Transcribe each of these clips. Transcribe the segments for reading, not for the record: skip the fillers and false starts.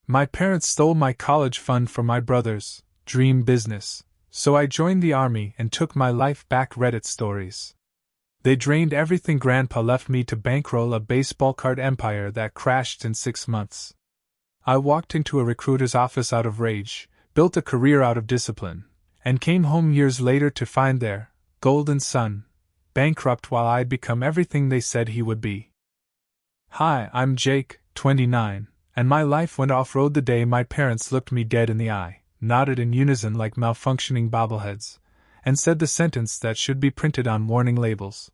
My parents stole my college fund for my brother's dream business, so I joined the army and took my life back. Reddit stories. They drained everything Grandpa left me to bankroll a baseball card empire that crashed in 6 months. I walked into a recruiter's office out of rage, built a career out of discipline, and came home years later to find their golden son bankrupt while I'd become everything they said he would be. Hi, I'm Jake, 29, and my life went off-road the day my parents looked me dead in the eye, nodded in unison like malfunctioning bobbleheads, and said the sentence that should be printed on warning labels.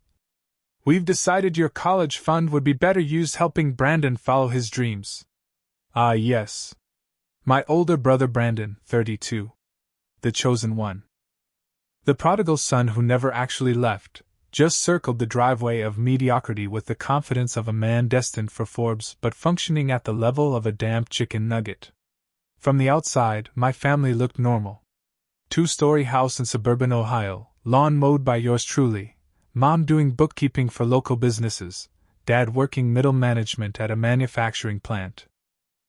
We've decided your college fund would be better used helping Brandon follow his dreams. Ah, yes. My older brother Brandon, 32. The chosen one. The prodigal son who never actually left, just circled the driveway of mediocrity with the confidence of a man destined for Forbes but functioning at the level of a damp chicken nugget. From the outside, my family looked normal. 2-story house in suburban Ohio, lawn mowed by yours truly, mom doing bookkeeping for local businesses, dad working middle management at a manufacturing plant.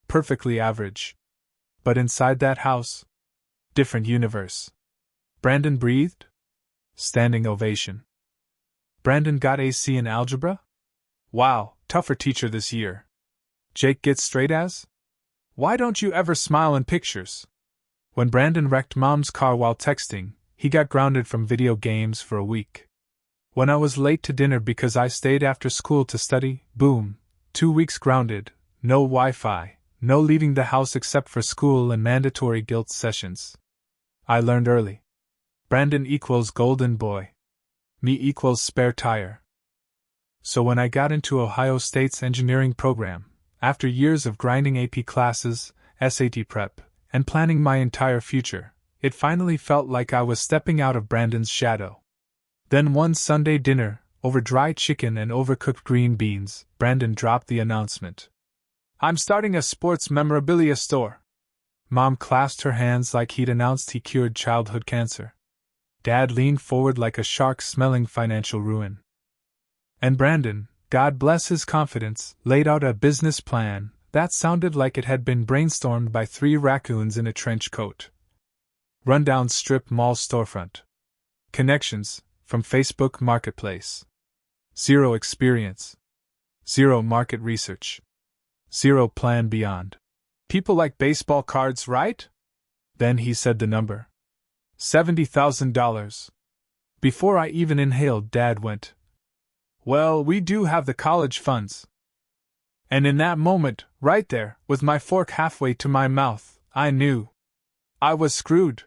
Perfectly average. But inside that house, different universe. Brandon breathed? Standing ovation. Brandon got AC in algebra? Wow, tougher teacher this year. Jake gets straight A's? Why don't you ever smile in pictures? When Brandon wrecked mom's car while texting, he got grounded from video games for a week. When I was late to dinner because I stayed after school to study, boom, 2 weeks grounded, no Wi-Fi, no leaving the house except for school and mandatory guilt sessions. I learned early. Brandon equals golden boy. Me equals spare tire. So when I got into Ohio State's engineering program, after years of grinding AP classes, SAT prep, and planning my entire future, it finally felt like I was stepping out of Brandon's shadow. Then one Sunday dinner, over dry chicken and overcooked green beans, Brandon dropped the announcement. I'm starting a sports memorabilia store. Mom clasped her hands like he'd announced he cured childhood cancer. Dad leaned forward like a shark smelling financial ruin. And Brandon, God bless his confidence, laid out a business plan that sounded like it had been brainstormed by 3 raccoons in a trench coat. Rundown strip mall storefront. Connections, from Facebook Marketplace. 0 experience. 0 market research. 0 plan beyond. People like baseball cards, right? Then he said the number. $70,000. Before I even inhaled, Dad went, well, we do have the college funds. And in that moment, right there, with my fork halfway to my mouth, I knew I was screwed.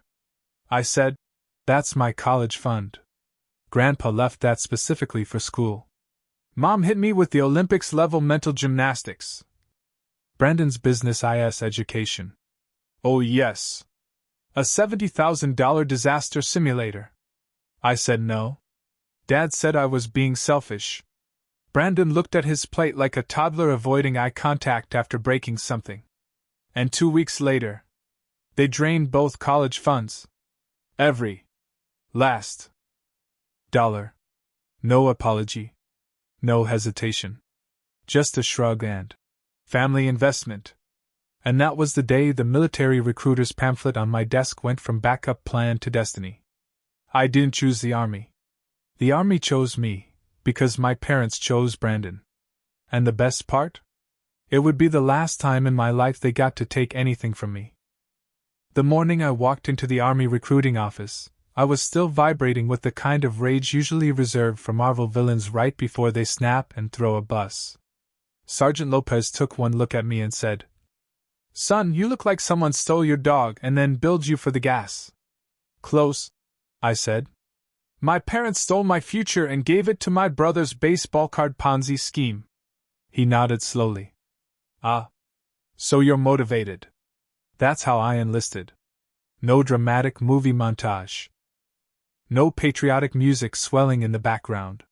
I said, that's my college fund. Grandpa left that specifically for school. Mom hit me with the Olympics-level mental gymnastics. Brandon's business IS education. Oh yes. A $70,000 disaster simulator. I said no. Dad said I was being selfish. Brandon looked at his plate like a toddler avoiding eye contact after breaking something. And 2 weeks later, they drained both college funds. Every last dollar. No apology. No hesitation. Just a shrug and family investment. And that was the day the military recruiter's pamphlet on my desk went from backup plan to destiny. I didn't choose the army. The army chose me, because my parents chose Brandon. And the best part? It would be the last time in my life they got to take anything from me. The morning I walked into the army recruiting office, I was still vibrating with the kind of rage usually reserved for Marvel villains right before they snap and throw a bus. Sergeant Lopez took one look at me and said, Son, you look like someone stole your dog and then billed you for the gas. Close, I said. My parents stole my future and gave it to my brother's baseball card Ponzi scheme. He nodded slowly. Ah. So you're motivated. That's how I enlisted. No dramatic movie montage. No patriotic music swelling in the background.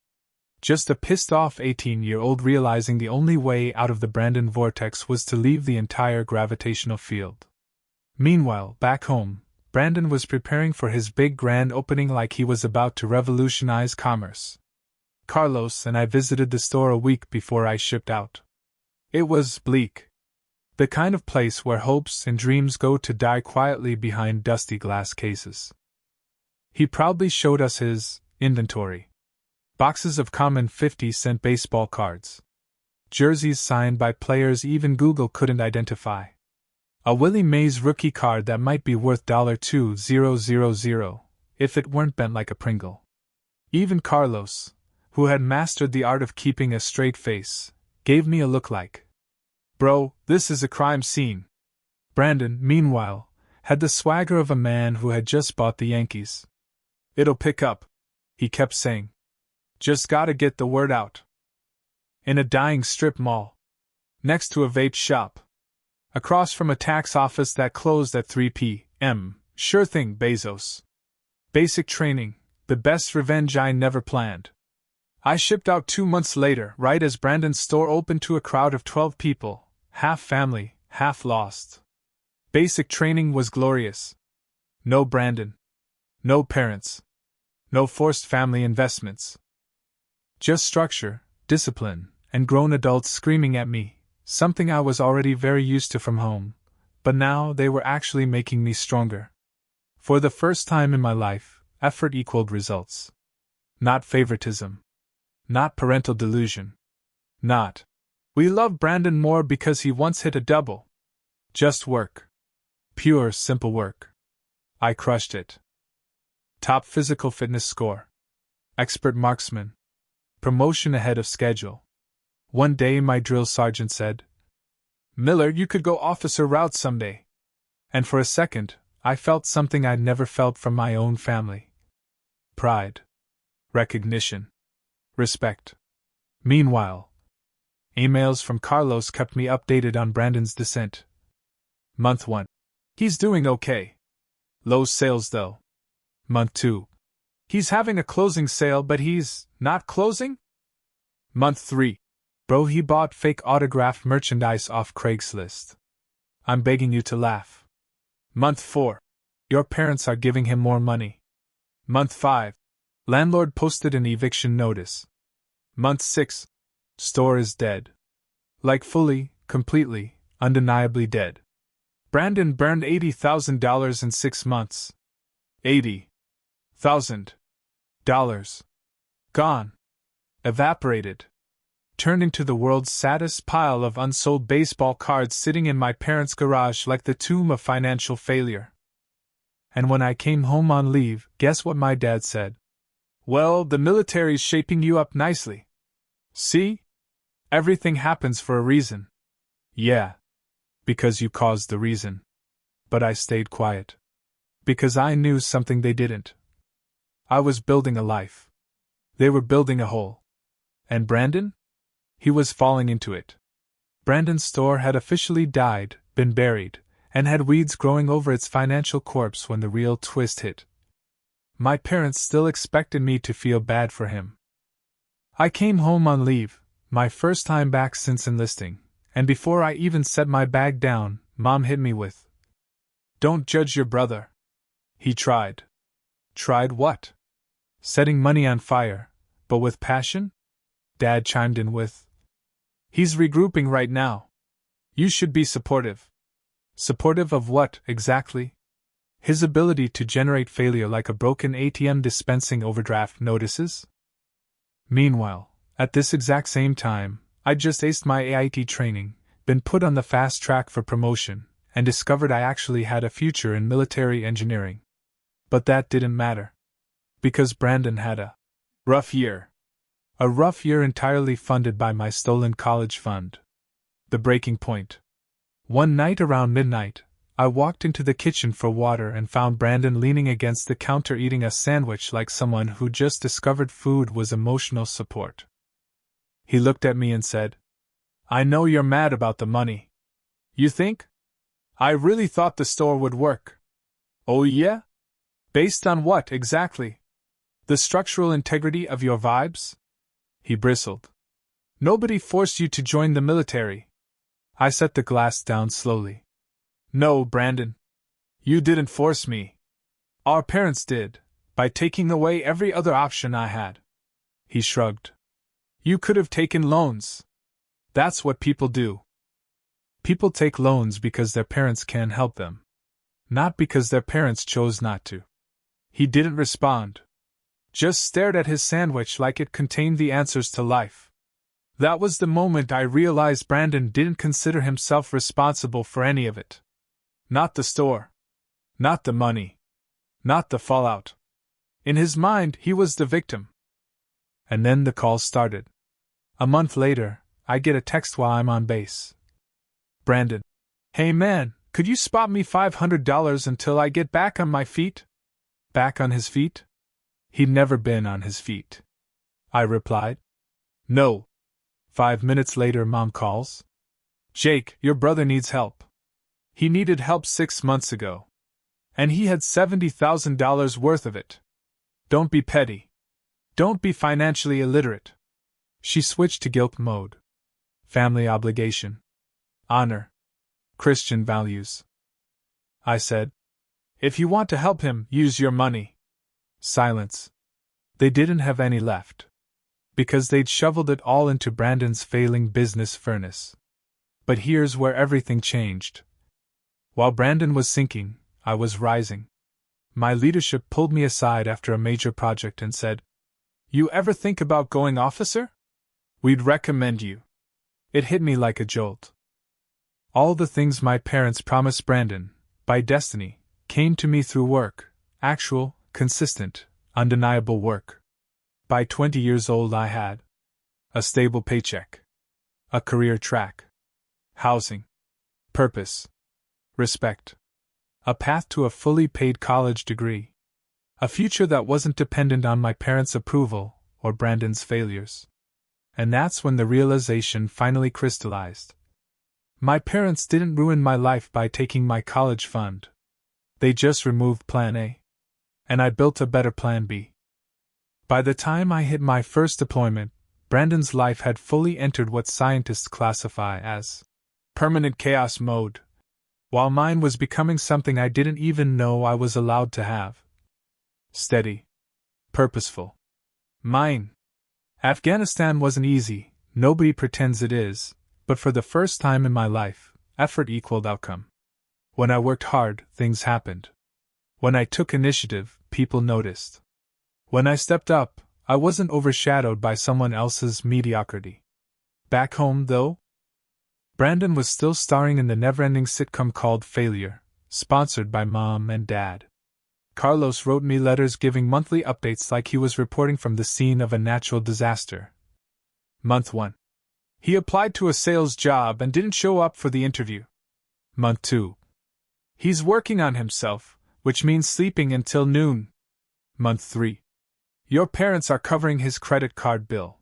Just a pissed-off 18-year-old realizing the only way out of the Brandon vortex was to leave the entire gravitational field. Meanwhile, back home, Brandon was preparing for his big grand opening like he was about to revolutionize commerce. Carlos and I visited the store a week before I shipped out. It was bleak. The kind of place where hopes and dreams go to die quietly behind dusty glass cases. He proudly showed us his inventory. Boxes of common 50-cent baseball cards. Jerseys signed by players even Google couldn't identify. A Willie Mays rookie card that might be worth $2,000 if it weren't bent like a Pringle. Even Carlos, who had mastered the art of keeping a straight face, gave me a look like, "Bro, this is a crime scene." Brandon, meanwhile, had the swagger of a man who had just bought the Yankees. "It'll pick up," he kept saying. "Just gotta get the word out." In a dying strip mall. Next to a vape shop. Across from a tax office that closed at 3 p.m. Sure thing, Bezos. Basic training, the best revenge I never planned. I shipped out 2 months later, right as Brandon's store opened to a crowd of 12 people, half family, half lost. Basic training was glorious. No Brandon. No parents. No forced family investments. Just structure, discipline, and grown adults screaming at me, something I was already very used to from home, but now they were actually making me stronger. For the first time in my life, effort equaled results. Not favoritism. Not parental delusion. Not, "We love Brandon more because he once hit a double." Just work. Pure, simple work. I crushed it. Top physical fitness score. Expert marksman. Promotion ahead of schedule. One day my drill sergeant said, "Miller, you could go officer route someday." And for a second, I felt something I'd never felt from my own family. Pride. Recognition. Respect. Meanwhile, emails from Carlos kept me updated on Brandon's descent. Month 1. He's doing okay. Low sales though. Month 2. He's having a closing sale but he's not closing? Month 3. Bro, he bought fake autographed merchandise off Craigslist. I'm begging you to laugh. Month 4. Your parents are giving him more money. Month 5. Landlord posted an eviction notice. Month 6. Store is dead. Like fully, completely, undeniably dead. Brandon burned $80,000 in 6 months. $80,000. Gone. Evaporated. Turned into the world's saddest pile of unsold baseball cards sitting in my parents' garage like the tomb of financial failure. And when I came home on leave, guess what my dad said? "Well, the military's shaping you up nicely. See? Everything happens for a reason." Yeah. Because you caused the reason. But I stayed quiet. Because I knew something they didn't. I was building a life. They were building a hole. And Brandon? He was falling into it. Brandon's store had officially died, been buried, and had weeds growing over its financial corpse when the real twist hit. My parents still expected me to feel bad for him. I came home on leave, my first time back since enlisting, and before I even set my bag down, Mom hit me with, "Don't judge your brother. He tried." Tried what? Setting money on fire, but with passion? Dad chimed in with, "He's regrouping right now. You should be supportive." Supportive of what, exactly? His ability to generate failure like a broken ATM dispensing overdraft notices? Meanwhile, at this exact same time, I'd just aced my AIT training, been put on the fast track for promotion, and discovered I actually had a future in military engineering. But that didn't matter. Because Brandon had a rough year. A rough year entirely funded by my stolen college fund. The breaking point. One night around midnight, I walked into the kitchen for water and found Brandon leaning against the counter eating a sandwich like someone who just discovered food was emotional support. He looked at me and said, "I know you're mad about the money. You think? I really thought the store would work." "Oh yeah? Based on what, exactly? The structural integrity of your vibes?" He bristled. "Nobody forced you to join the military." I set the glass down slowly. "No, Brandon. You didn't force me. Our parents did, by taking away every other option I had." He shrugged. "You could have taken loans. That's what people do." People take loans because their parents can help them, not because their parents chose not to. He didn't respond. Just stared at his sandwich like it contained the answers to life. That was the moment I realized Brandon didn't consider himself responsible for any of it. Not the store. Not the money. Not the fallout. In his mind, he was the victim. And then the call started. A month later, I get a text while I'm on base. Brandon. Hey man, could you spot me $500 until I get back on my feet? Back on his feet? He'd never been on his feet. I replied. No. 5 minutes later, Mom calls. Jake, your brother needs help. He needed help 6 months ago. And he had $70,000 worth of it. Don't be petty. Don't be financially illiterate. She switched to guilt mode. Family obligation. Honor. Christian values. I said, if you want to help him, use your money. Silence. They didn't have any left. Because they'd shoveled it all into Brandon's failing business furnace. But here's where everything changed. While Brandon was sinking, I was rising. My leadership pulled me aside after a major project and said, You ever think about going officer? We'd recommend you. It hit me like a jolt. All the things my parents promised Brandon, by destiny, came to me through work, actual, consistent, undeniable work. By 20 years old I had a stable paycheck, a career track, housing, purpose, respect, a path to a fully paid college degree, a future that wasn't dependent on my parents' approval or Brandon's failures. And that's when the realization finally crystallized. My parents didn't ruin my life by taking my college fund. They just removed Plan A. And I built a better Plan B. By the time I hit my first deployment, Brandon's life had fully entered what scientists classify as permanent chaos mode, while mine was becoming something I didn't even know I was allowed to have. Steady. Purposeful. Mine. Afghanistan wasn't easy, nobody pretends it is, but for the first time in my life, effort equaled outcome. When I worked hard, things happened. When I took initiative, people noticed. When I stepped up, I wasn't overshadowed by someone else's mediocrity. Back home, though, Brandon was still starring in the never-ending sitcom called Failure, sponsored by Mom and Dad. Carlos wrote me letters giving monthly updates like he was reporting from the scene of a natural disaster. Month 1. He applied to a sales job and didn't show up for the interview. Month 2. He's working on himself, which means sleeping until noon. Month 3. Your parents are covering his credit card bill.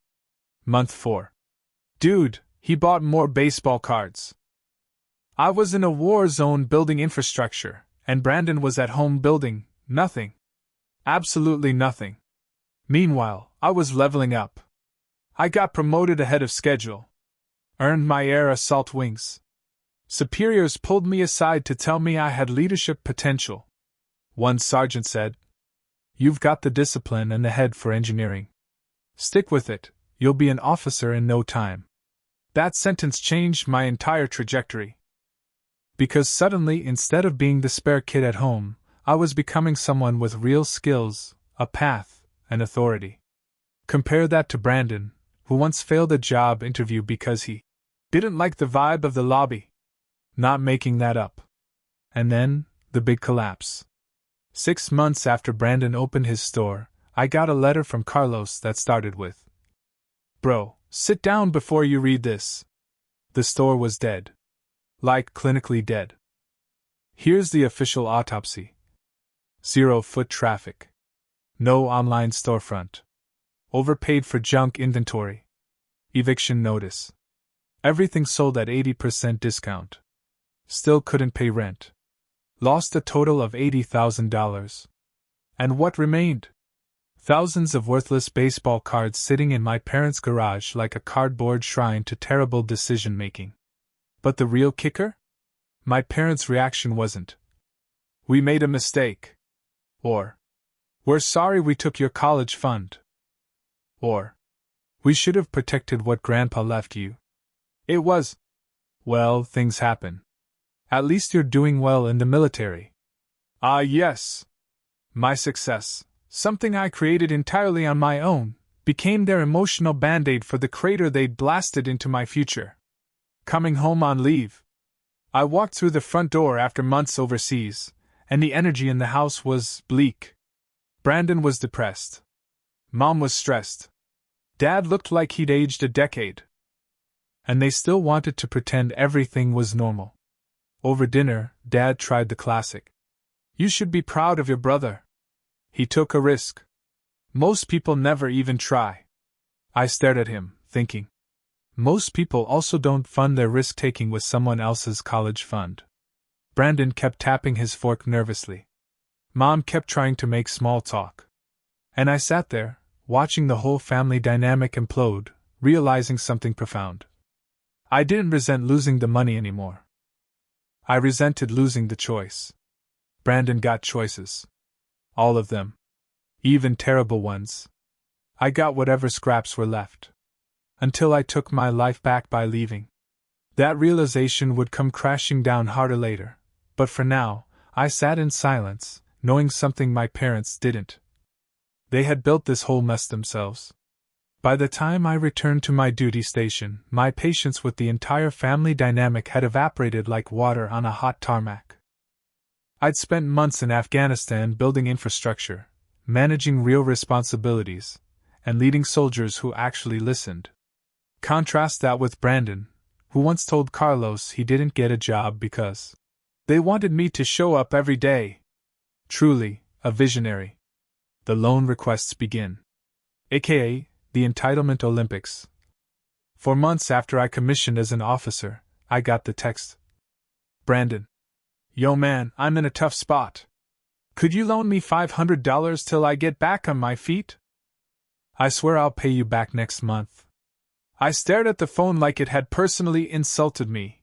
Month 4. Dude, he bought more baseball cards. I was in a war zone building infrastructure, and Brandon was at home building nothing. Absolutely nothing. Meanwhile, I was leveling up. I got promoted ahead of schedule. Earned my air assault wings. Superiors pulled me aside to tell me I had leadership potential. One sergeant said, You've got the discipline and the head for engineering. Stick with it, you'll be an officer in no time. That sentence changed my entire trajectory. Because suddenly, instead of being the spare kid at home, I was becoming someone with real skills, a path, and authority. Compare that to Brandon, who once failed a job interview because he didn't like the vibe of the lobby. Not making that up. And then, the big collapse. 6 months after Brandon opened his store, I got a letter from Carlos that started with, Bro, sit down before you read this. The store was dead. Like clinically dead. Here's the official autopsy. 0 foot traffic. No online storefront. Overpaid for junk inventory. Eviction notice. Everything sold at 80% discount. Still couldn't pay rent. Lost a total of $80,000. And what remained? Thousands of worthless baseball cards sitting in my parents' garage like a cardboard shrine to terrible decision-making. But the real kicker? My parents' reaction wasn't, We made a mistake. Or, We're sorry we took your college fund. Or, We should have protected what Grandpa left you. It was, Well, things happen. At least you're doing well in the military. Ah, yes. My success, something I created entirely on my own, became their emotional band-aid for the crater they'd blasted into my future. Coming home on leave, I walked through the front door after months overseas, and the energy in the house was bleak. Brandon was depressed. Mom was stressed. Dad looked like he'd aged a decade. And they still wanted to pretend everything was normal. Over dinner, Dad tried the classic. You should be proud of your brother. He took a risk. Most people never even try. I stared at him, thinking. Most people also don't fund their risk-taking with someone else's college fund. Brandon kept tapping his fork nervously. Mom kept trying to make small talk. And I sat there, watching the whole family dynamic implode, realizing something profound. I didn't resent losing the money anymore. I resented losing the choice. Brandon got choices. All of them. Even terrible ones. I got whatever scraps were left. Until I took my life back by leaving. That realization would come crashing down harder later, but for now, I sat in silence, knowing something my parents didn't. They had built this whole mess themselves. By the time I returned to my duty station, my patience with the entire family dynamic had evaporated like water on a hot tarmac. I'd spent months in Afghanistan building infrastructure, managing real responsibilities, and leading soldiers who actually listened. Contrast that with Brandon, who once told Carlos he didn't get a job because they wanted me to show up every day. Truly, a visionary. The loan requests begin. AKA, the Entitlement Olympics. For months after I commissioned as an officer, I got the text. Brandon. Yo man, I'm in a tough spot. Could you loan me $500 till I get back on my feet? I swear I'll pay you back next month. I stared at the phone like it had personally insulted me.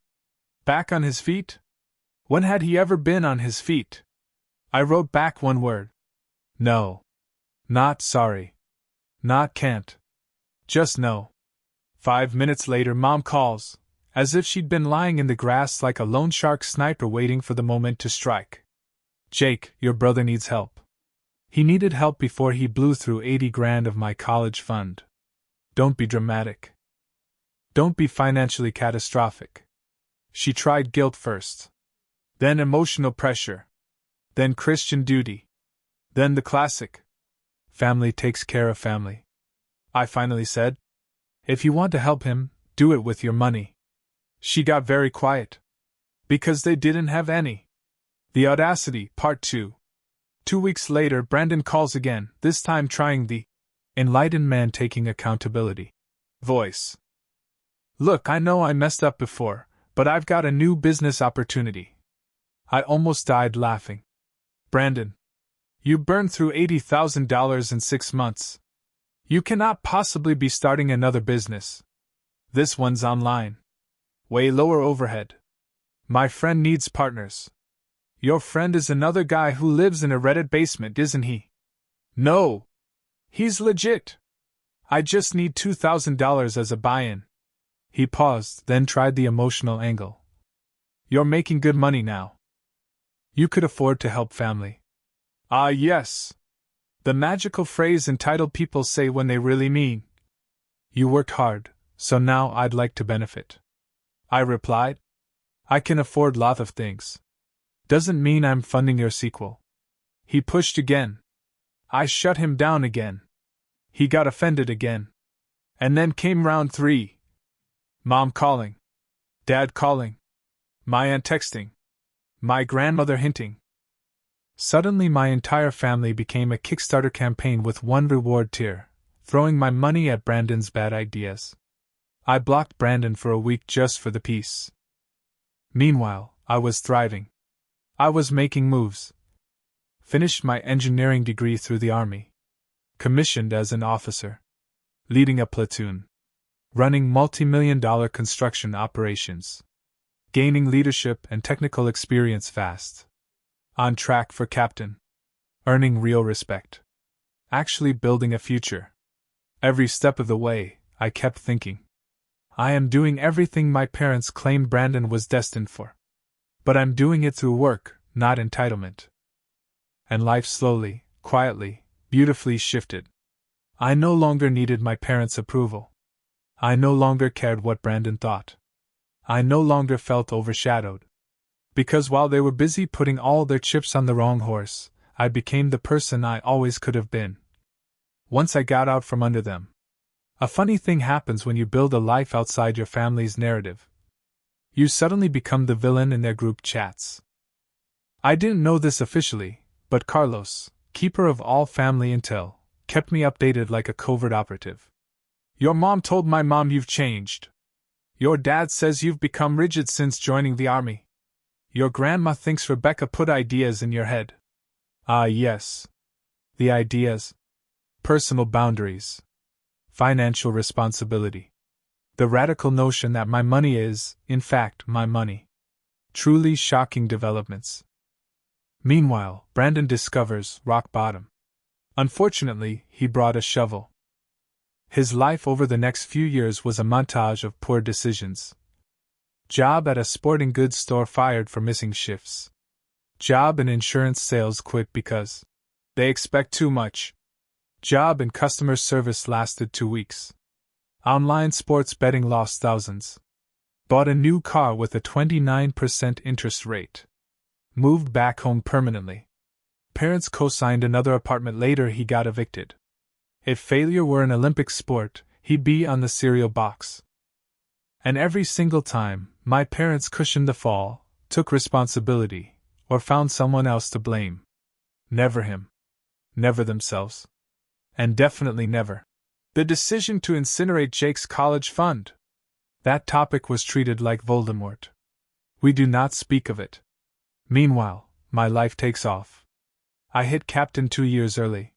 Back on his feet? When had he ever been on his feet? I wrote back one word. No. Not sorry. Not can't. Just no. 5 minutes later, Mom calls, as if she'd been lying in the grass like a lone shark sniper waiting for the moment to strike. Jake, your brother needs help. He needed help before he blew through 80 grand of my college fund. Don't be dramatic. Don't be financially catastrophic. She tried guilt first. Then emotional pressure. Then Christian duty. Then the classic. Family takes care of family. I finally said, if you want to help him, do it with your money. She got very quiet. Because they didn't have any. The Audacity, Part 2. 2 weeks later, Brandon calls again, this time trying the enlightened man taking accountability voice. Look, I know I messed up before, but I've got a new business opportunity. I almost died laughing. Brandon. You burned through $80,000 in 6 months. You cannot possibly be starting another business. This one's online. Way lower overhead. My friend needs partners. Your friend is another guy who lives in a Reddit basement, isn't he? No. He's legit. I just need $2,000 as a buy-in. He paused, then tried the emotional angle. You're making good money now. You could afford to help family. Ah, yes. The magical phrase entitled people say when they really mean. You worked hard, so now I'd like to benefit. I replied. I can afford lot of things. Doesn't mean I'm funding your sequel. He pushed again. I shut him down again. He got offended again. And then came round 3. Mom calling. Dad calling. My aunt texting. My grandmother hinting. Suddenly my entire family became a Kickstarter campaign with one reward tier, throwing my money at Brandon's bad ideas. I blocked Brandon for a week just for the peace. Meanwhile, I was thriving. I was making moves. Finished my engineering degree through the Army. Commissioned as an officer. Leading a platoon. Running multi-million-dollar construction operations. Gaining leadership and technical experience fast. On track for captain. Earning real respect. Actually building a future. Every step of the way, I kept thinking. I am doing everything my parents claimed Brandon was destined for. But I'm doing it through work, not entitlement. And life slowly, quietly, beautifully shifted. I no longer needed my parents' approval. I no longer cared what Brandon thought. I no longer felt overshadowed. Because while they were busy putting all their chips on the wrong horse, I became the person I always could have been. Once I got out from under them. A funny thing happens when you build a life outside your family's narrative. You suddenly become the villain in their group chats. I didn't know this officially, but Carlos, keeper of all family intel, kept me updated like a covert operative. Your mom told my mom you've changed. Your dad says you've become rigid since joining the army. Your grandma thinks Rebecca put ideas in your head. Ah, yes. The ideas. Personal boundaries. Financial responsibility. The radical notion that my money is, in fact, my money. Truly shocking developments. Meanwhile, Brandon discovers rock bottom. Unfortunately, he brought a shovel. His life over the next few years was a montage of poor decisions. Job at a sporting goods store fired for missing shifts. Job in insurance sales quit because they expect too much. Job in customer service lasted 2 weeks. Online sports betting lost thousands. Bought a new car with a 29% interest rate. Moved back home permanently. Parents co-signed another apartment later. He got evicted. If failure were an Olympic sport, he'd be on the cereal box. And every single time, my parents cushioned the fall, took responsibility, or found someone else to blame. Never him. Never themselves. And definitely never the decision to incinerate Jake's college fund. That topic was treated like Voldemort. We do not speak of it. Meanwhile, my life takes off. I hit captain 2 years early.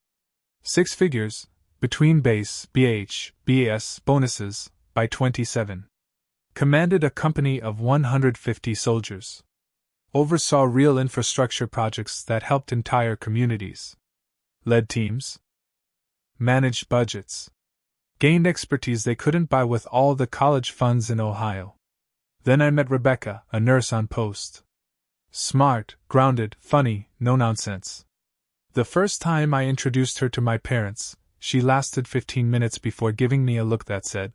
6 figures, between base, BH, BAS, bonuses, by 27. Commanded a company of 150 soldiers. Oversaw real infrastructure projects that helped entire communities. Led teams. Managed budgets. Gained expertise they couldn't buy with all the college funds in Ohio. Then I met Rebecca, a nurse on post. Smart, grounded, funny, no nonsense. The first time I introduced her to my parents, she lasted 15 minutes before giving me a look that said,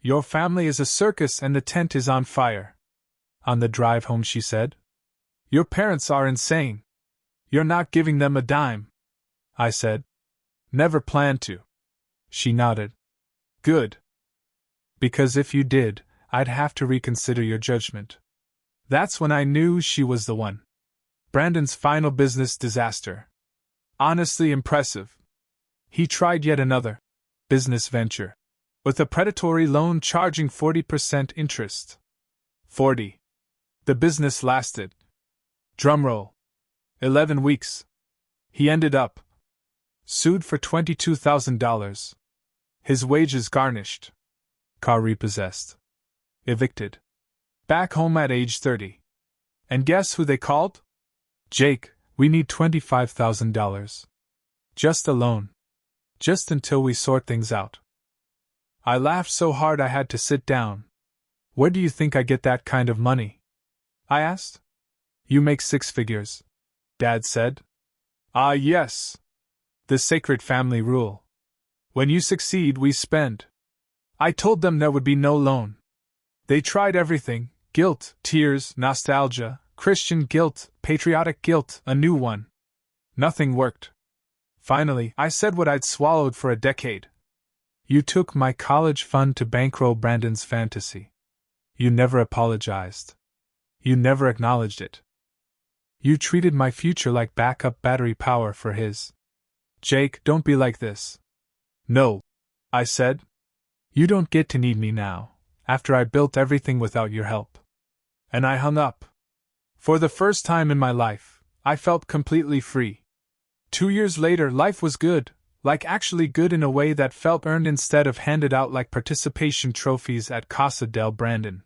"Your family is a circus and the tent is on fire." On the drive home she said, "Your parents are insane. You're not giving them a dime." I said, "Never planned to." She nodded. "Good. Because if you did, I'd have to reconsider your judgment." That's when I knew she was the one. Brandon's final business disaster. Honestly impressive. He tried yet another business venture, with a predatory loan charging 40% interest. 40. The business lasted, drumroll, 11 weeks. He ended up sued for $22,000. His wages garnished. Car repossessed. Evicted. Back home at age 30. And guess who they called? "Jake, we need $25,000. Just a loan. Just until we sort things out." I laughed so hard I had to sit down. "Where do you think I get that kind of money?" I asked. "You make 6 figures," Dad said. "Ah, yes. The sacred family rule. When you succeed, we spend." I told them there would be no loan. They tried everything: guilt, tears, nostalgia, Christian guilt, patriotic guilt, a new one. Nothing worked. Finally, I said what I'd swallowed for a decade. "You took my college fund to bankroll Brandon's fantasy. You never apologized. You never acknowledged it. You treated my future like backup battery power for his. Jake, don't be like this." "No," I said. "You don't get to need me now, after I built everything without your help." And I hung up. For the first time in my life, I felt completely free. 2 years later, life was good, like actually good in a way that felt earned instead of handed out like participation trophies at Casa del Brandon.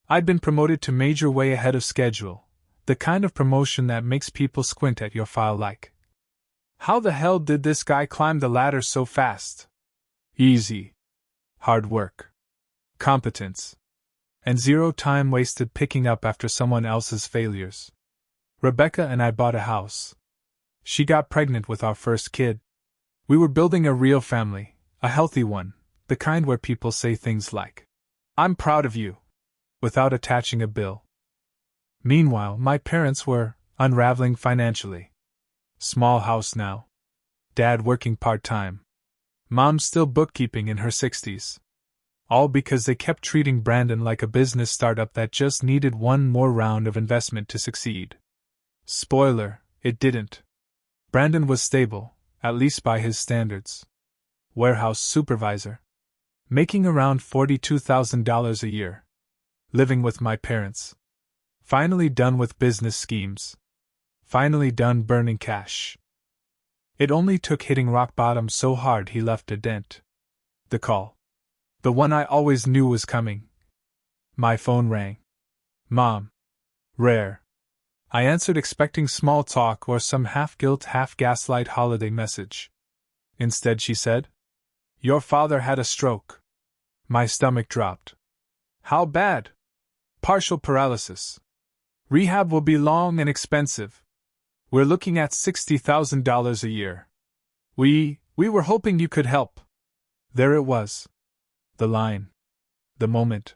I'd been promoted to major way ahead of schedule, the kind of promotion that makes people squint at your file like, "How the hell did this guy climb the ladder so fast?" Easy. Hard work. competence, and zero time wasted picking up after someone else's failures. Rebecca and I bought a house. She got pregnant with our first kid. We were building a real family, a healthy one, the kind where people say things like, "I'm proud of you," without attaching a bill. Meanwhile, my parents were unraveling financially. Small house now. Dad working part-time. Mom still bookkeeping in her 60s. All because they kept treating Brandon like a business startup that just needed one more round of investment to succeed. Spoiler, it didn't. Brandon was stable, at least by his standards. Warehouse supervisor. Making around $42,000 a year. Living with my parents. Finally done with business schemes. Finally done burning cash. It only took hitting rock bottom so hard he left a dent. The call. The one I always knew was coming. My phone rang. Mom. Rare. I answered expecting small talk or some half-guilt, half-gaslight holiday message. Instead she said, "Your father had a stroke." My stomach dropped. How bad? Partial paralysis. Rehab will be long and expensive. We're looking at $60,000 a year. We were hoping you could help. There it was. The line. The moment.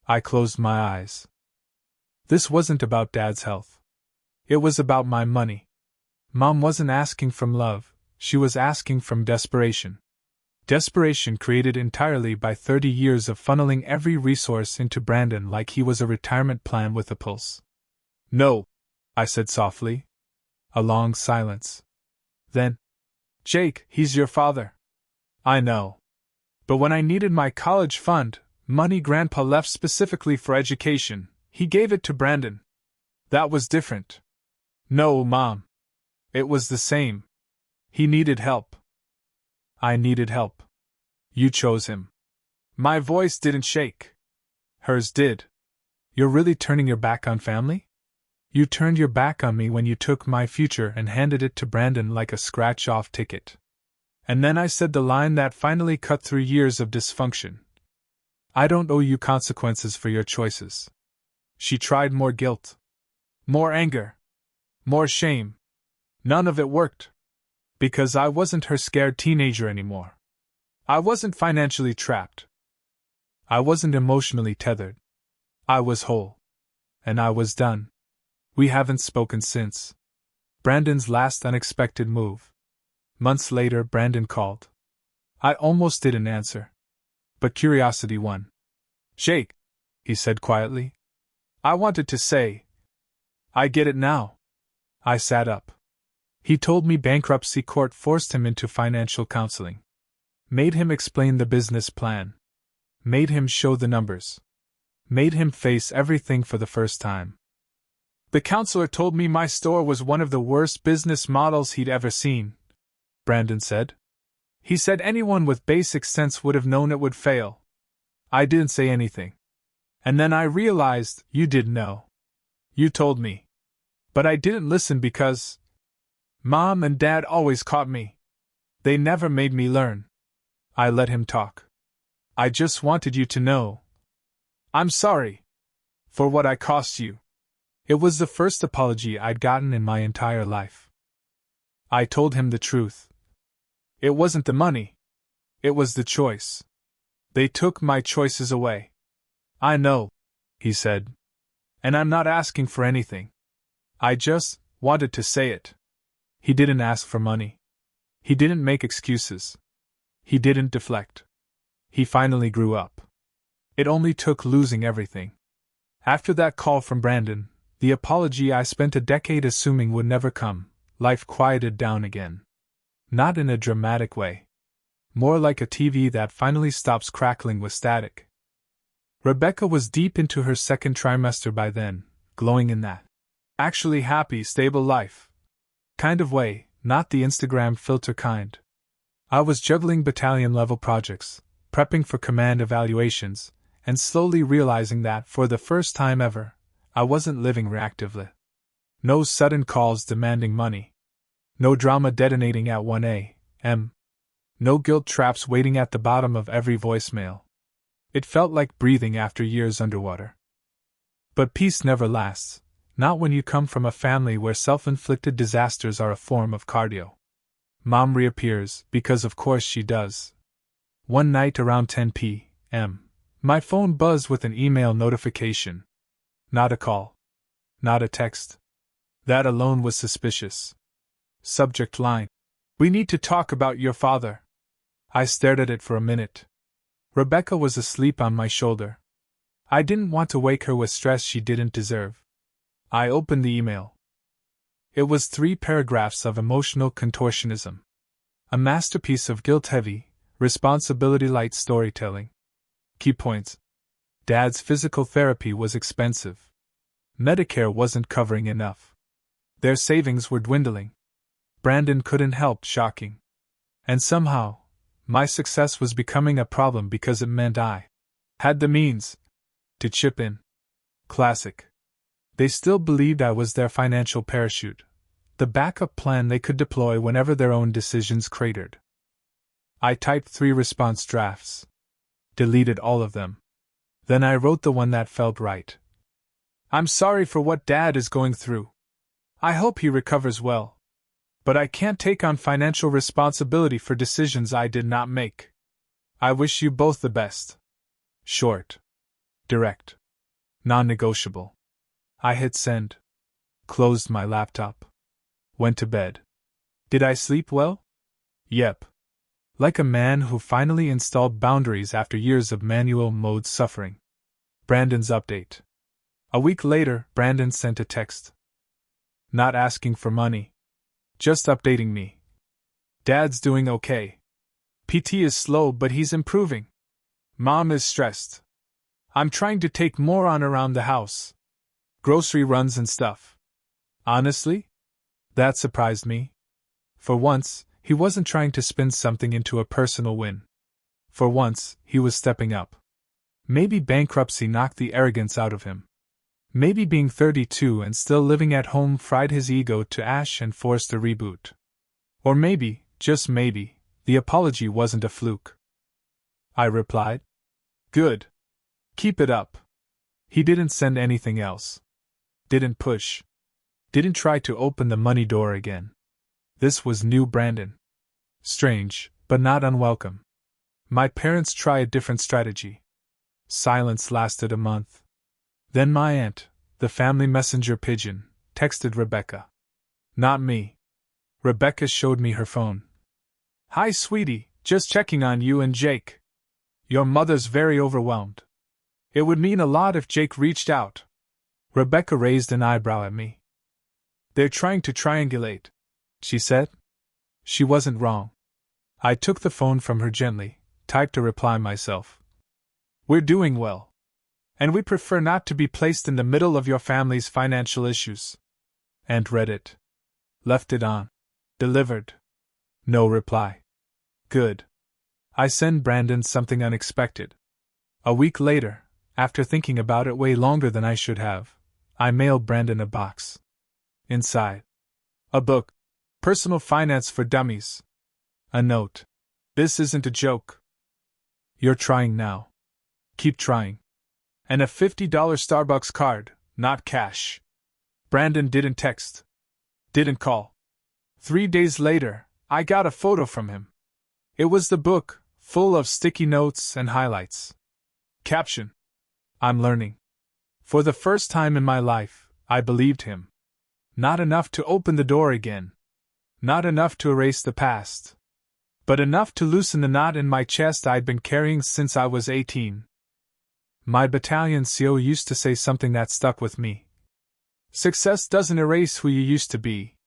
I closed my eyes. This wasn't about Dad's health. It was about my money. Mom wasn't asking from love, she was asking from desperation. Desperation created entirely by 30 years of funneling every resource into Brandon like he was a retirement plan with a pulse. "No," I said softly. A long silence. Then, "Jake, he's your father." "I know. But when I needed my college fund, money Grandpa left specifically for education, he gave it to Brandon. That was different." "No, Mom. It was the same. He needed help." "I needed help. You chose him." My voice didn't shake. Hers did. "You're really turning your back on family? You turned your back on me when you took my future and handed it to Brandon like a scratch-off ticket." And then I said the line that finally cut through years of dysfunction. "I don't owe you consequences for your choices." She tried more guilt. More anger. More shame. None of it worked. Because I wasn't her scared teenager anymore. I wasn't financially trapped. I wasn't emotionally tethered. I was whole. And I was done. We haven't spoken since. Brandon's last unexpected move. Months later, Brandon called. I almost didn't answer. But curiosity won. "Jake," he said quietly. "I wanted to say, I get it now." I sat up. He told me bankruptcy court forced him into financial counseling. Made him explain the business plan. Made him show the numbers. Made him face everything for the first time. "The counselor told me my store was one of the worst business models he'd ever seen," Brandon said. "He said anyone with basic sense would have known it would fail." I didn't say anything. And then I realized you did know. You told me. But I didn't listen because Mom and Dad always caught me. They never made me learn. I let him talk. "I just wanted you to know. I'm sorry. For what I cost you." It was the first apology I'd gotten in my entire life. I told him the truth. It wasn't the money. It was the choice. They took my choices away. "I know," he said. "And I'm not asking for anything. I just wanted to say it." He didn't ask for money. He didn't make excuses. He didn't deflect. He finally grew up. It only took losing everything. After that call from Brandon, the apology I spent a decade assuming would never come, life quieted down again. Not in a dramatic way. More like a TV that finally stops crackling with static. Rebecca was deep into her second trimester by then, glowing in that actually happy, stable life kind of way, not the Instagram filter kind. I was juggling battalion-level projects, prepping for command evaluations, and slowly realizing that, for the first time ever, I wasn't living reactively. No sudden calls demanding money. No drama detonating at 1 a.m. No guilt traps waiting at the bottom of every voicemail. It felt like breathing after years underwater. But peace never lasts, not when you come from a family where self-inflicted disasters are a form of cardio. Mom reappears, because of course she does. One night around 10 p.m., my phone buzzed with an email notification. Not a call. Not a text. That alone was suspicious. Subject line: "We need to talk about your father." I stared at it for a minute. Rebecca was asleep on my shoulder. I didn't want to wake her with stress she didn't deserve. I opened the email. It was 3 paragraphs of emotional contortionism. A masterpiece of guilt-heavy, responsibility-light storytelling. Key points: Dad's physical therapy was expensive. Medicare wasn't covering enough. Their savings were dwindling. Brandon couldn't help shocking. And somehow, my success was becoming a problem because it meant I had the means to chip in. Classic. They still believed I was their financial parachute, the backup plan they could deploy whenever their own decisions cratered. I typed 3 response drafts. Deleted all of them. Then I wrote the one that felt right. "I'm sorry for what Dad is going through. I hope he recovers well. But I can't take on financial responsibility for decisions I did not make. I wish you both the best." Short. Direct. Non-negotiable. I hit send. Closed my laptop. Went to bed. Did I sleep well? Yep. Like a man who finally installed boundaries after years of manual mode suffering. Brandon's update. A week later, Brandon sent a text. Not asking for money. Just updating me. Dad's doing okay. PT is slow, but he's improving. Mom is stressed. I'm trying to take more on around the house. Grocery runs and stuff. Honestly? That surprised me. For once, he wasn't trying to spin something into a personal win. For once, he was stepping up. Maybe bankruptcy knocked the arrogance out of him. Maybe being 32 and still living at home fried his ego to ash and forced a reboot. Or maybe, just maybe, the apology wasn't a fluke. I replied. Good. Keep it up. He didn't send anything else. Didn't push. Didn't try to open the money door again. This was new Brandon. Strange, but not unwelcome. My parents tried a different strategy. Silence lasted a month. Then my aunt, the family messenger pigeon, texted Rebecca. Not me. Rebecca showed me her phone. "Hi, sweetie, just checking on you and Jake. Your mother's very overwhelmed. It would mean a lot if Jake reached out." Rebecca raised an eyebrow at me. "They're trying to triangulate," she said. She wasn't wrong. I took the phone from her gently, typed a reply myself. "We're doing well. And we prefer not to be placed in the middle of your family's financial issues." And read it. Left it on. Delivered. No reply. Good. I send Brandon something unexpected. A week later, after thinking about it way longer than I should have, I mailed Brandon a box. Inside. A book. Personal Finance for Dummies. A note. "This isn't a joke. You're trying now. Keep trying." And a $50 Starbucks card, not cash. Brandon didn't text. Didn't call. 3 days later, I got a photo from him. It was the book, full of sticky notes and highlights. Caption: "I'm learning." For the first time in my life, I believed him. Not enough to open the door again. Not enough to erase the past. But enough to loosen the knot in my chest I'd been carrying since I was 18. My battalion CO used to say something that stuck with me. Success doesn't erase who you used to be.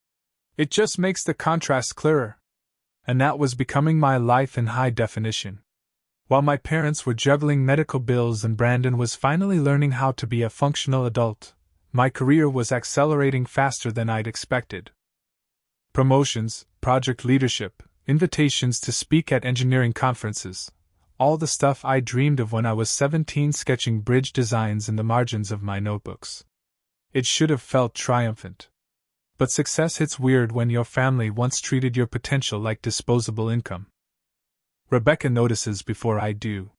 It just makes the contrast clearer. And that was becoming my life in high definition. While my parents were juggling medical bills and Brandon was finally learning how to be a functional adult, my career was accelerating faster than I'd expected. Promotions, project leadership, invitations to speak at engineering conferences. All the stuff I dreamed of when I was 17 sketching bridge designs in the margins of my notebooks. It should have felt triumphant. But success hits weird when your family once treated your potential like disposable income. Rebecca notices before I do.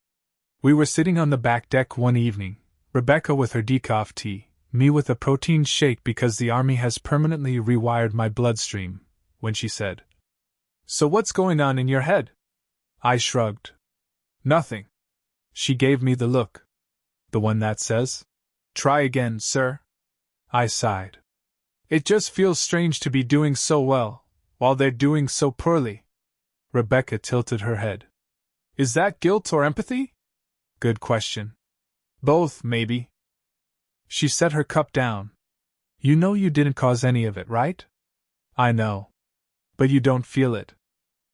We were sitting on the back deck one evening, Rebecca with her decaf tea, me with a protein shake because the army has permanently rewired my bloodstream, when she said, "So what's going on in your head?" I shrugged. "Nothing." She gave me the look. The one that says, "Try again, sir." I sighed. "It just feels strange to be doing so well, while they're doing so poorly." Rebecca tilted her head. "Is that guilt or empathy?" "Good question." "Both, maybe." She set her cup down. "You know you didn't cause any of it, right?" "I know. But you don't feel it."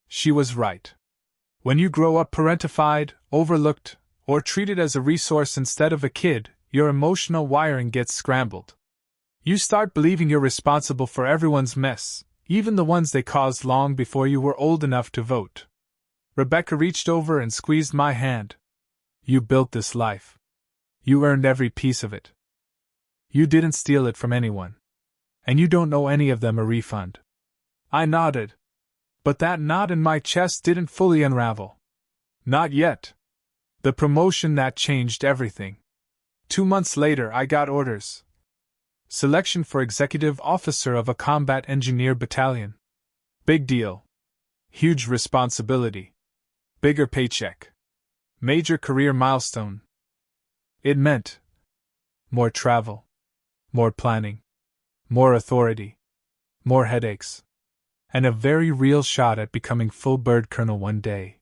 She was right. When you grow up parentified, overlooked, or treated as a resource instead of a kid, your emotional wiring gets scrambled. You start believing you're responsible for everyone's mess, even the ones they caused long before you were old enough to vote. Rebecca reached over and squeezed my hand. "You built this life. You earned every piece of it. You didn't steal it from anyone. And you don't owe any of them a refund." I nodded. But that knot in my chest didn't fully unravel. Not yet. The promotion that changed everything. 2 months later, I got orders. Selection for executive officer of a combat engineer battalion. Big deal. Huge responsibility. Bigger paycheck. Major career milestone. It meant more travel, more planning, more authority, more headaches, and a very real shot at becoming full bird colonel one day.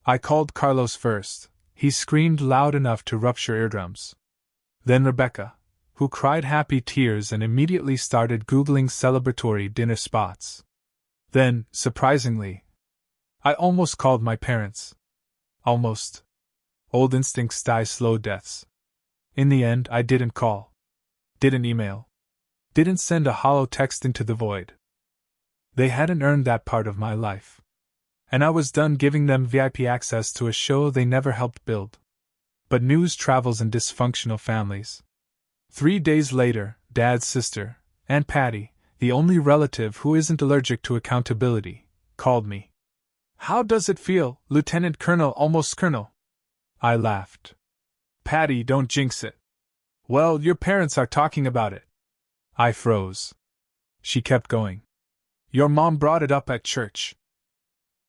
I called Carlos first. He screamed loud enough to rupture eardrums. Then Rebecca, who cried happy tears and immediately started Googling celebratory dinner spots. Then, surprisingly, I almost called my parents. Almost. Old instincts die slow deaths. In the end, I didn't call. Didn't email. Didn't send a hollow text into the void. They hadn't earned that part of my life. And I was done giving them VIP access to a show they never helped build. But news travels in dysfunctional families. 3 days later, Dad's sister, Aunt Patty, the only relative who isn't allergic to accountability, called me. "How does it feel, Lieutenant Colonel, almost Colonel?" I laughed. "Patty, don't jinx it." "Well, your parents are talking about it." I froze. She kept going. "Your mom brought it up at church.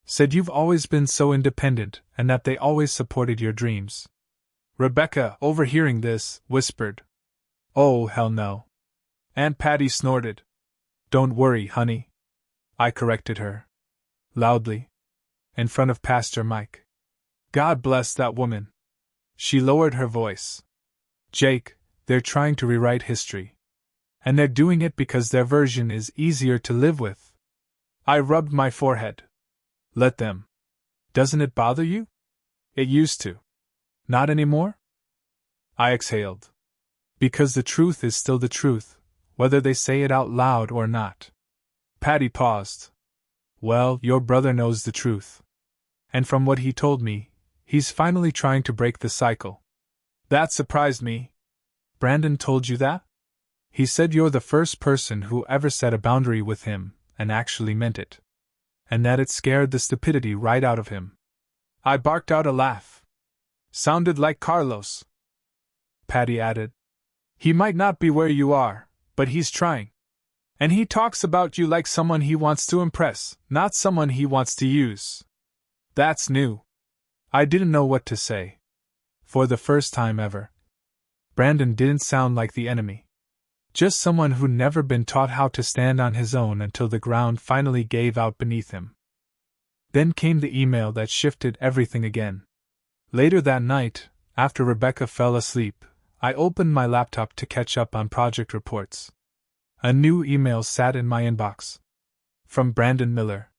Said you've always been so independent and that they always supported your dreams." Rebecca, overhearing this, whispered, "Oh, hell no." Aunt Patty snorted. "Don't worry, honey," I corrected her. Loudly. In front of Pastor Mike. "God bless that woman." She lowered her voice. "Jake, they're trying to rewrite history. And they're doing it because their version is easier to live with." I rubbed my forehead. "Let them. Doesn't it bother you?" "It used to." "Not anymore?" I exhaled. "Because the truth is still the truth, whether they say it out loud or not." Patty paused. "Well, your brother knows the truth. And from what he told me, he's finally trying to break the cycle." That surprised me. "Brandon told you that?" "He said you're the first person who ever set a boundary with him and actually meant it. And that it scared the stupidity right out of him." I barked out a laugh. "Sounded like Carlos." Patty added, "He might not be where you are, but he's trying. And he talks about you like someone he wants to impress, not someone he wants to use." That's new. I didn't know what to say. For the first time ever, Brandon didn't sound like the enemy. Just someone who'd never been taught how to stand on his own until the ground finally gave out beneath him. Then came the email that shifted everything again. Later that night, after Rebecca fell asleep, I opened my laptop to catch up on project reports. A new email sat in my inbox. From Brandon Miller.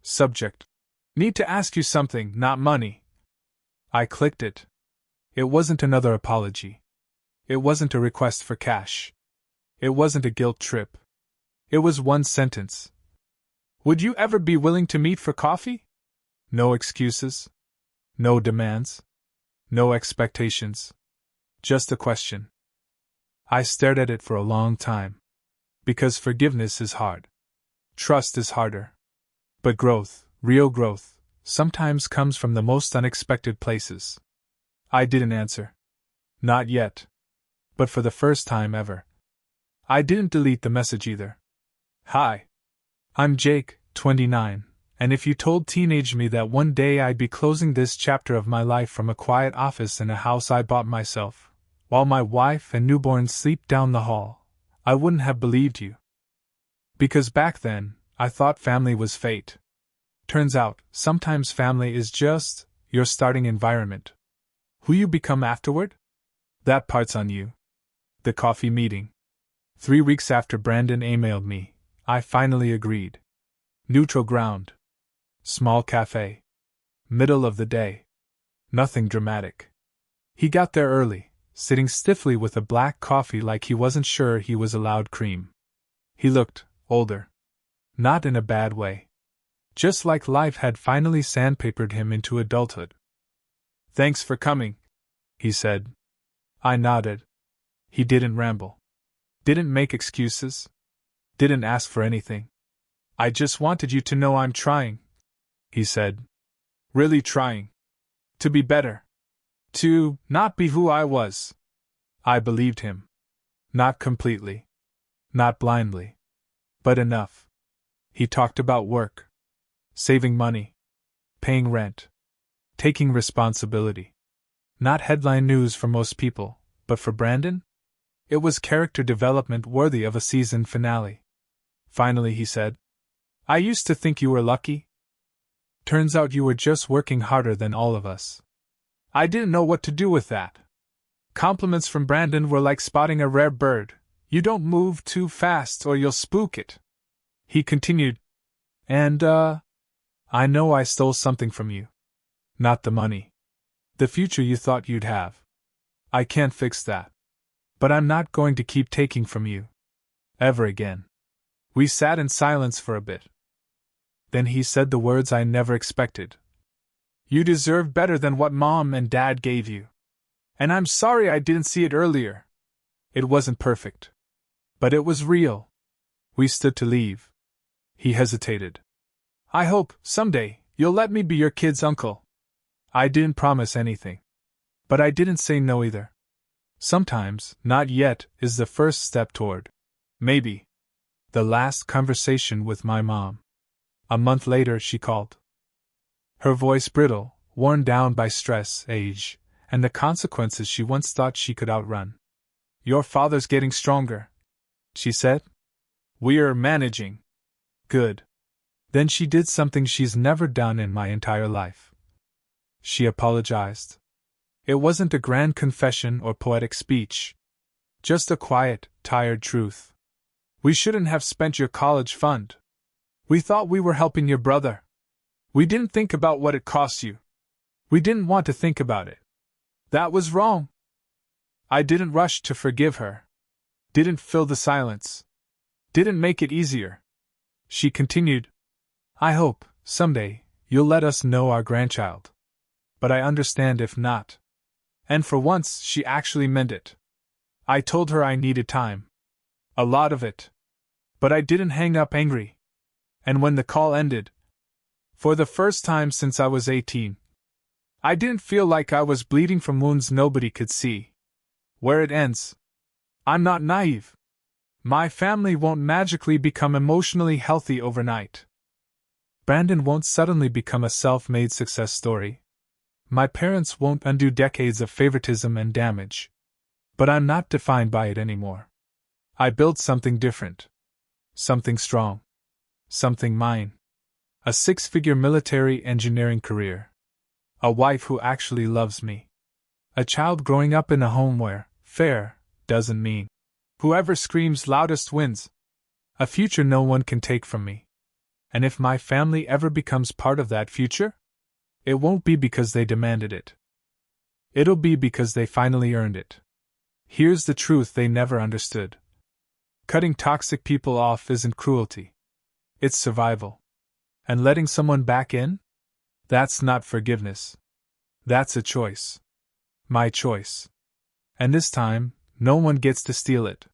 Subject: "Need to ask you something, not money." I clicked it. It wasn't another apology. It wasn't a request for cash. It wasn't a guilt trip. It was one sentence. "Would you ever be willing to meet for coffee?" No excuses. No demands. No expectations. Just a question. I stared at it for a long time. Because forgiveness is hard. Trust is harder. But growth, real growth, sometimes comes from the most unexpected places. I didn't answer. Not yet. But for the first time ever. I didn't delete the message either. Hi. I'm Jake, 29, and if you told teenage me that one day I'd be closing this chapter of my life from a quiet office in a house I bought myself, while my wife and newborn sleep down the hall, I wouldn't have believed you. Because back then, I thought family was fate. Turns out, sometimes family is just your starting environment. Who you become afterward? That part's on you. The coffee meeting. 3 weeks after Brandon emailed me, I finally agreed. Neutral ground. Small cafe. Middle of the day. Nothing dramatic. He got there early, sitting stiffly with a black coffee like he wasn't sure he was allowed cream. He looked older. Not in a bad way. Just like life had finally sandpapered him into adulthood. Thanks for coming, he said. I nodded. He didn't ramble. Didn't make excuses. Didn't ask for anything. I just wanted you to know I'm trying, he said. Really trying. To be better. To not be who I was. I believed him. Not completely. Not blindly. But enough. He talked about work. Saving money. Paying rent. Taking responsibility. Not headline news for most people, but for Brandon? It was character development worthy of a season finale. Finally he said, I used to think you were lucky. Turns out you were just working harder than all of us. I didn't know what to do with that. Compliments from Brandon were like spotting a rare bird. You don't move too fast or you'll spook it. He continued, and, I know I stole something from you. Not the money. The future you thought you'd have. I can't fix that. But I'm not going to keep taking from you. Ever again. We sat in silence for a bit. Then he said the words I never expected. You deserve better than what Mom and Dad gave you. And I'm sorry I didn't see it earlier. It wasn't perfect. But it was real. We stood to leave. He hesitated. I hope, someday, you'll let me be your kid's uncle. I didn't promise anything. But I didn't say no either. Sometimes, not yet, is the first step toward. Maybe. The last conversation with my mom. A month later she called. Her voice brittle, worn down by stress, age, and the consequences she once thought she could outrun. Your father's getting stronger, she said. We're managing. Good. Then she did something she's never done in my entire life. She apologized. It wasn't a grand confession or poetic speech. Just a quiet, tired truth. We shouldn't have spent your college fund. We thought we were helping your brother. We didn't think about what it cost you. We didn't want to think about it. That was wrong. I didn't rush to forgive her. Didn't fill the silence. Didn't make it easier. She continued. I hope, someday, you'll let us know our grandchild. But I understand if not. And for once, she actually meant it. I told her I needed time. A lot of it. But I didn't hang up angry. And when the call ended, for the first time since I was 18, I didn't feel like I was bleeding from wounds nobody could see. Where it ends. I'm not naive. My family won't magically become emotionally healthy overnight. Brandon won't suddenly become a self-made success story. My parents won't undo decades of favoritism and damage. But I'm not defined by it anymore. I built something different. Something strong. Something mine. A 6-figure military engineering career. A wife who actually loves me. A child growing up in a home where fair doesn't mean whoever screams loudest wins. A future no one can take from me. And if my family ever becomes part of that future, it won't be because they demanded it. It'll be because they finally earned it. Here's the truth they never understood. Cutting toxic people off isn't cruelty. It's survival. And letting someone back in? That's not forgiveness. That's a choice. My choice. And this time, no one gets to steal it.